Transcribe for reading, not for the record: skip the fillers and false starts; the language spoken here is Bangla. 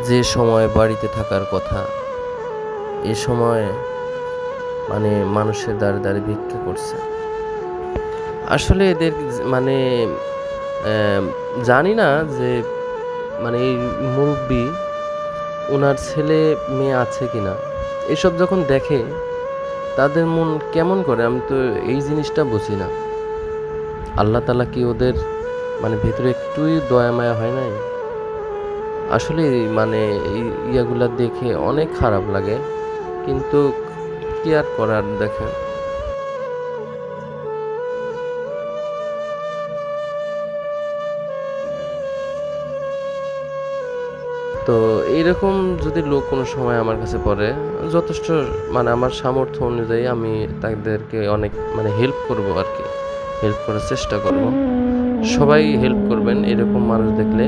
যে সময় বাড়িতে থাকার কথা এ সময় মানে মানুষের দ্বারে দ্বারে ভিক্ষা করছে। আসলে এদের মানে জানি না যে মানে এই মুরব্বি ওনার ছেলে মেয়ে আছে কিনা। এসব যখন দেখে তাদের মন কেমন করে আমি তো এই জিনিসটা বুঝি না। আল্লাহ তাআলা কি ওদের মানে ভেতরে একটুই দয়া মায়া হয় নাই? আসলে মানে এই ইয়াগুলা দেখে অনেক খারাপ লাগে। কিন্তু কি আর করার দেখেন। তো এইরকম যদি লোক কোনো সময় আমার কাছে পড়ে, যথেষ্ট মানে আমার সামর্থ্য অনুযায়ী আমি তাদেরকে অনেক মানে হেল্প করব আরকি। হেল্প করার চেষ্টা করব। সবাই হেল্প করবেন এরকম মানুষ দেখলে।